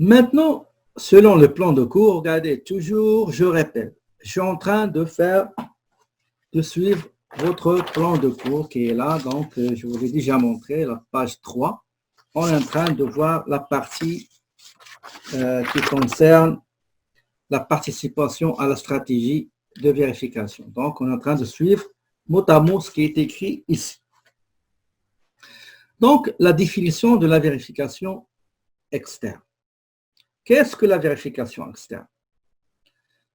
Maintenant, selon le plan de cours, regardez, toujours, je répète, je suis en train de suivre votre plan de cours qui est là. Donc, je vous ai déjà montré la page 3. On est en train de voir la partie qui concerne la participation à la stratégie de vérification. Donc, on est en train de suivre mot à mot ce qui est écrit ici. Donc, la définition de la vérification externe. Qu'est-ce que la vérification externe?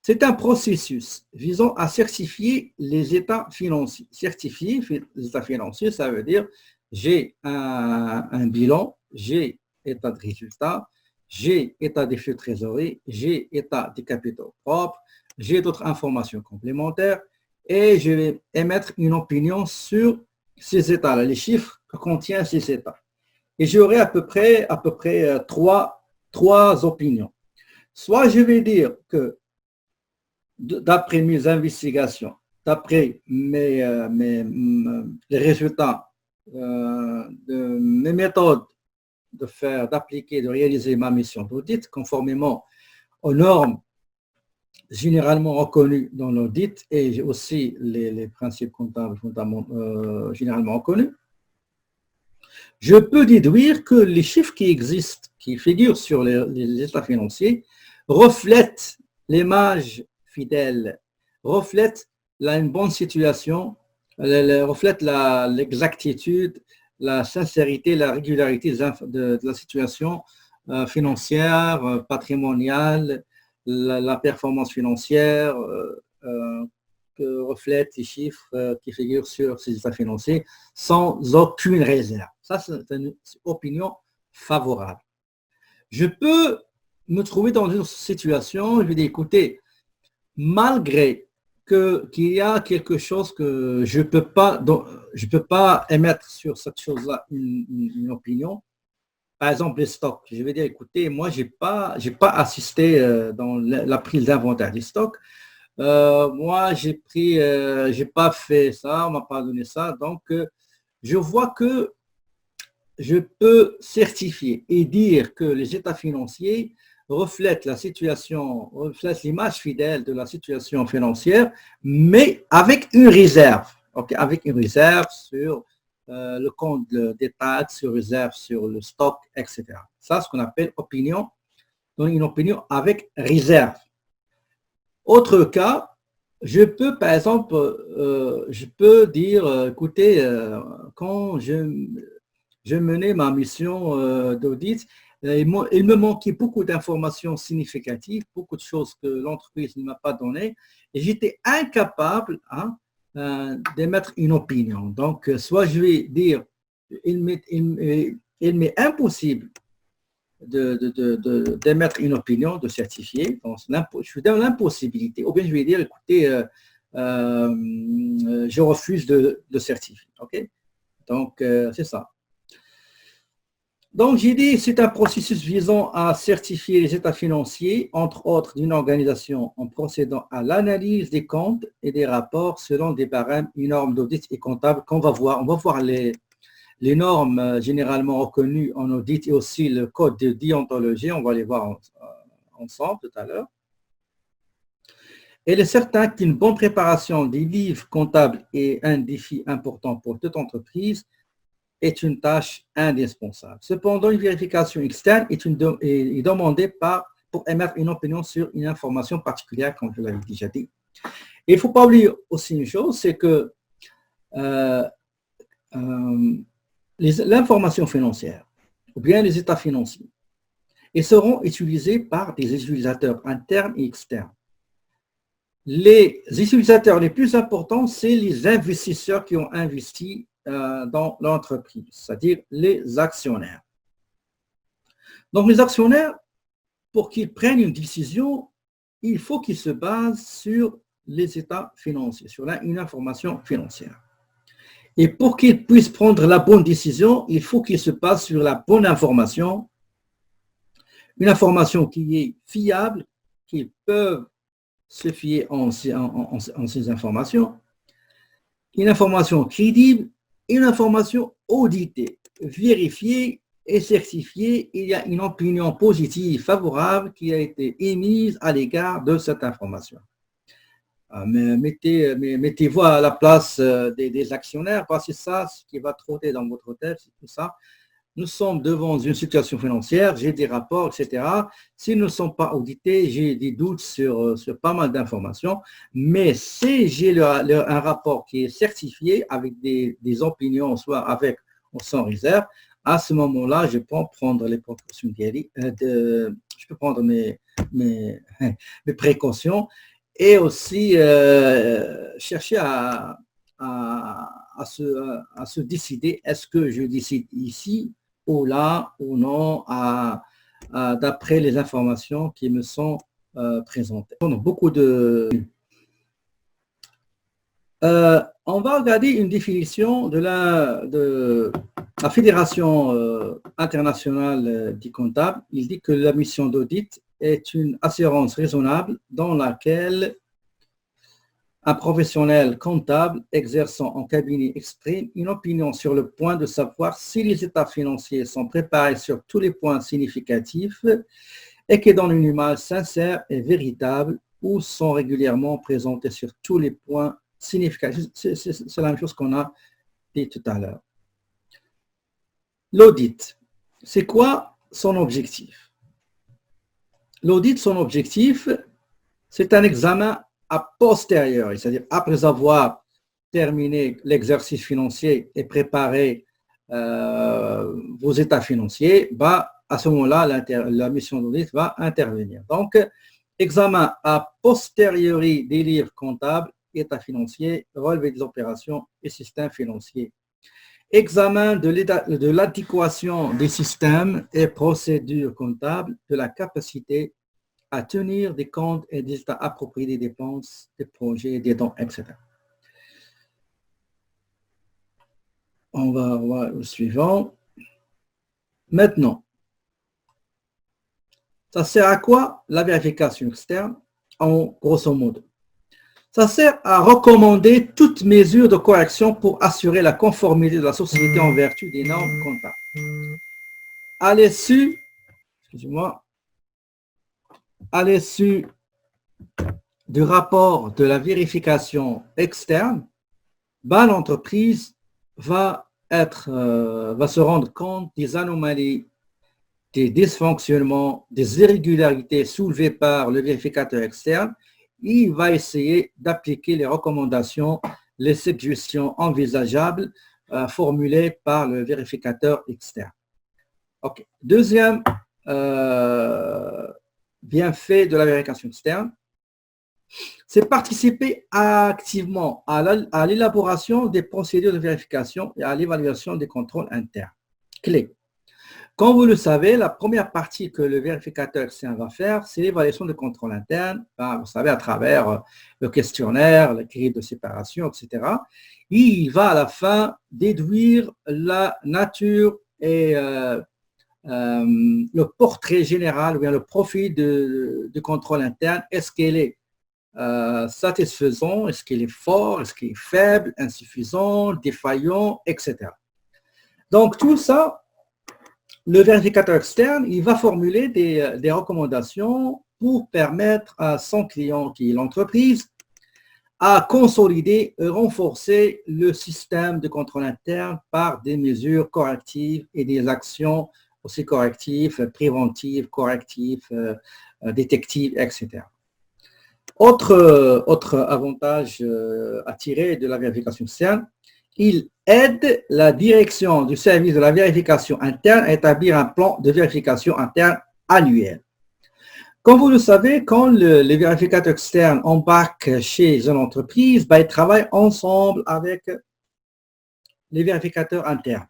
C'est un processus visant à certifier les états financiers. Certifier les états financiers, ça veut dire j'ai un bilan, j'ai état de résultat, j'ai état des flux de trésorerie, j'ai état des capitaux propres, j'ai d'autres informations complémentaires et je vais émettre une opinion sur ces états-là, les chiffres que contient ces états. Et j'aurai à peu près trois opinions. Soit je vais dire que d'après mes investigations, d'après les résultats de mes méthodes d'appliquer, de réaliser ma mission d'audit, conformément aux normes généralement reconnues dans l'audit et aussi les principes comptables généralement reconnus, je peux déduire que les chiffres qui existent, qui figurent sur les états financiers, reflètent l'image fidèle, reflètent une bonne situation, reflètent l'exactitude, la sincérité, la régularité de la situation financière, patrimoniale, la performance financière que reflètent les chiffres qui figurent sur ces états financiers sans aucune réserve. Ça, c'est une opinion favorable. Je peux me trouver dans une situation, je vais dire, écoutez, malgré qu'il y a quelque chose que je peux pas émettre sur cette chose-là une opinion. Par exemple, les stocks. Je vais dire, écoutez, moi, j'ai pas assisté dans la prise d'inventaire des stocks. Moi, j'ai pas fait ça, on m'a pas donné ça. Donc, je vois que je peux certifier et dire que les états financiers reflètent la situation, reflètent l'image fidèle de la situation financière, mais avec une réserve, okay, avec une réserve sur le compte des taxes, une réserve sur le stock, etc. Ça, ce qu'on appelle opinion, donc une opinion avec réserve. Autre cas, je peux, par exemple, je peux dire, écoutez, quand je menais ma mission d'audit, il me manquait beaucoup d'informations significatives, beaucoup de choses que l'entreprise ne m'a pas données, et j'étais incapable d'émettre une opinion. Donc, soit je vais dire, il m'est impossible d'émettre une opinion, de certifier, donc, je suis dans l'impossibilité, ou bien je vais dire, écoutez, je refuse de certifier. Ok? Donc, c'est ça. Donc, j'ai dit, c'est un processus visant à certifier les états financiers, entre autres d'une organisation, en procédant à l'analyse des comptes et des rapports selon des barèmes, une norme d'audit et comptable qu'on va voir. On va voir les normes généralement reconnues en audit et aussi le code de déontologie. On va les voir ensemble tout à l'heure. Il est certain qu'une bonne préparation des livres comptables est un défi important pour toute entreprise, est une tâche indispensable. Cependant, une vérification externe est demandée pour émettre une opinion sur une information particulière, comme je l'avais déjà dit. Et il ne faut pas oublier aussi une chose, c'est que l'information financière, ou bien les états financiers, ils seront utilisés par des utilisateurs internes et externes. Les utilisateurs les plus importants, c'est les investisseurs qui ont investi dans l'entreprise, c'est-à-dire les actionnaires. Donc, les actionnaires, pour qu'ils prennent une décision, il faut qu'ils se basent sur les états financiers, sur une information financière. Et pour qu'ils puissent prendre la bonne décision, il faut qu'ils se basent sur la bonne information, une information qui est fiable, qu'ils peuvent se fier en ces informations, une information crédible, une information auditée, vérifiée est certifié, il y a une opinion positive, favorable, qui a été émise à l'égard de cette information. Mais mettez-vous à la place des actionnaires, parce que c'est ça ce qui va trotter dans votre tête, c'est tout ça. Nous sommes devant une situation financière, j'ai des rapports, etc. S'ils ne sont pas audités, j'ai des doutes sur pas mal d'informations, mais si j'ai un rapport qui est certifié avec des opinions, soit avec ou sans réserve, à ce moment-là, je peux prendre les précautions, je peux prendre mes précautions et aussi chercher à se décider, est-ce que je décide ici ou là ou non, d'après les informations qui me sont présentées. Donc, beaucoup de... on va regarder une définition de la Fédération internationale des comptables. Il dit que la mission d'audit est une assurance raisonnable dans laquelle un professionnel comptable exerçant en cabinet exprime une opinion sur le point de savoir si les états financiers sont préparés sur tous les points significatifs et que dans une image sincère et véritable ou sont régulièrement présentés sur tous les points significatifs. C'est la même chose qu'on a dit tout à l'heure. L'audit, c'est quoi son objectif? L'audit, son objectif, c'est un examen a posteriori, c'est-à-dire après avoir terminé l'exercice financier et préparé vos états financiers, à ce moment-là, la mission d'audit va intervenir. Donc, examen a posteriori des livres comptables, états financiers, relevé des opérations et systèmes financiers. Examen de l'adéquation des systèmes et procédures comptables, de la capacité à tenir des comptes et des états appropriés des dépenses, des projets, des dons, etc. On va voir au suivant. Maintenant, ça sert à quoi la vérification externe, en grosso modo? Ça sert à recommander toute mesure de correction pour assurer la conformité de la société en vertu des normes comptables. À l'issue, excusez-moi, à l'issue du rapport de la vérification externe, l'entreprise va se rendre compte des anomalies, des dysfonctionnements, des irrégularités soulevées par le vérificateur externe. Il va essayer d'appliquer les recommandations, les suggestions envisageables formulées par le vérificateur externe. Okay. Deuxième bienfait de la vérification externe, c'est participer activement à l'élaboration des procédures de vérification et à l'évaluation des contrôles internes. Clé. Comme vous le savez, la première partie que le vérificateur externe va faire, c'est l'évaluation de contrôle interne, vous savez, à travers le questionnaire, la grille de séparation, etc. Il va à la fin déduire la nature et le portrait général, ou bien le profil de contrôle interne. Est-ce qu'elle est satisfaisant, est-ce qu'il est fort, est-ce qu'il est faible, insuffisant, défaillant, etc. Donc, tout ça, le vérificateur externe, il va formuler des recommandations pour permettre à son client, qui est l'entreprise, à consolider et renforcer le système de contrôle interne par des mesures correctives et des actions aussi correctives, préventives, correctives, détectives, etc. Autre avantage à tirer de la vérification externe, il aide la direction du service de la vérification interne à établir un plan de vérification interne annuel. Comme vous le savez, quand les vérificateurs externes embarquent chez une entreprise, ils travaillent ensemble avec les vérificateurs internes.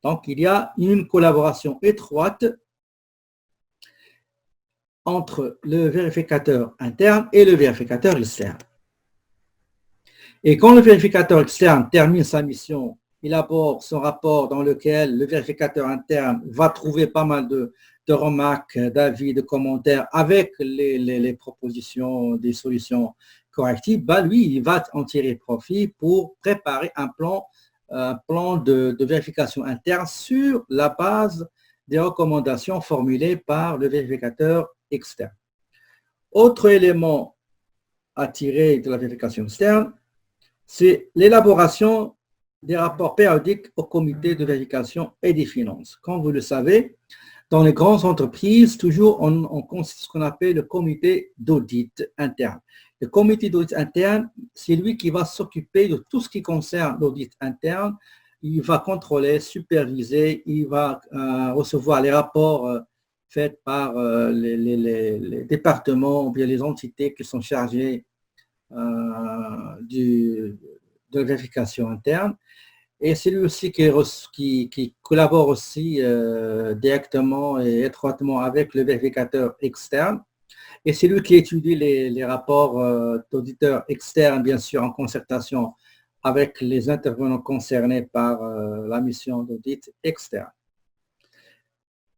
Donc, il y a une collaboration étroite entre le vérificateur interne et le vérificateur externe. Et quand le vérificateur externe termine sa mission, il aborde son rapport dans lequel le vérificateur interne va trouver pas mal de remarques, d'avis, de commentaires avec les propositions, des solutions correctives, lui, il va en tirer profit pour préparer un plan un plan de vérification interne sur la base des recommandations formulées par le vérificateur externe. Autre élément à tirer de la vérification externe, c'est l'élaboration des rapports périodiques au comité de vérification et des finances. Comme vous le savez, dans les grandes entreprises, toujours, on consiste ce qu'on appelle le comité d'audit interne. Le comité d'audit interne, c'est lui qui va s'occuper de tout ce qui concerne l'audit interne. Il va contrôler, superviser, il va recevoir les rapports faits par les départements ou bien les entités qui sont chargées de la vérification interne. Et c'est lui aussi qui collabore aussi directement et étroitement avec le vérificateur externe. Et c'est lui qui étudie les rapports d'auditeurs externes, bien sûr, en concertation avec les intervenants concernés par la mission d'audit externe.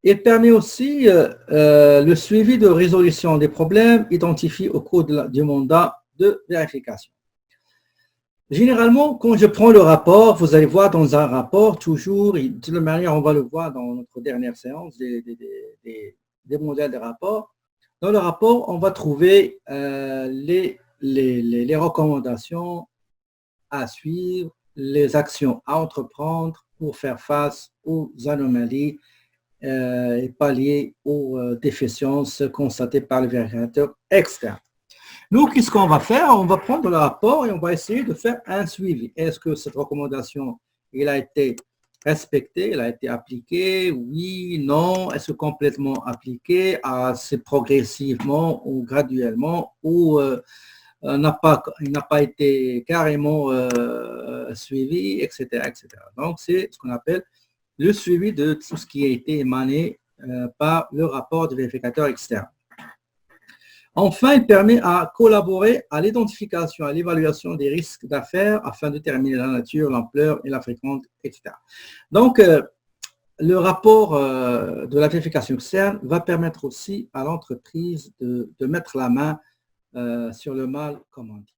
Il permet aussi le suivi de résolution des problèmes identifiés au cours du mandat de vérification. Généralement, quand je prends le rapport, vous allez voir dans un rapport, toujours, de toute manière, on va le voir dans notre dernière séance des modèles de rapport. Dans le rapport, on va trouver les recommandations à suivre, les actions à entreprendre pour faire face aux anomalies et pallier aux déficiences constatées par le vérificateur externe. Nous, qu'est-ce qu'on va faire? On va prendre le rapport et on va essayer de faire un suivi. Est-ce que cette recommandation, elle a été respectée, elle a été appliquée? Oui, non. Est-ce complètement appliquée? C'est progressivement ou graduellement? Ou il n'a pas été carrément suivi, etc., etc. Donc, c'est ce qu'on appelle le suivi de tout ce qui a été émané par le rapport du vérificateur externe. Enfin, il permet à collaborer à l'identification, à l'évaluation des risques d'affaires afin de déterminer la nature, l'ampleur et la fréquence, etc. Donc, le rapport de la vérification externe va permettre aussi à l'entreprise de mettre la main sur le mal, comme on dit.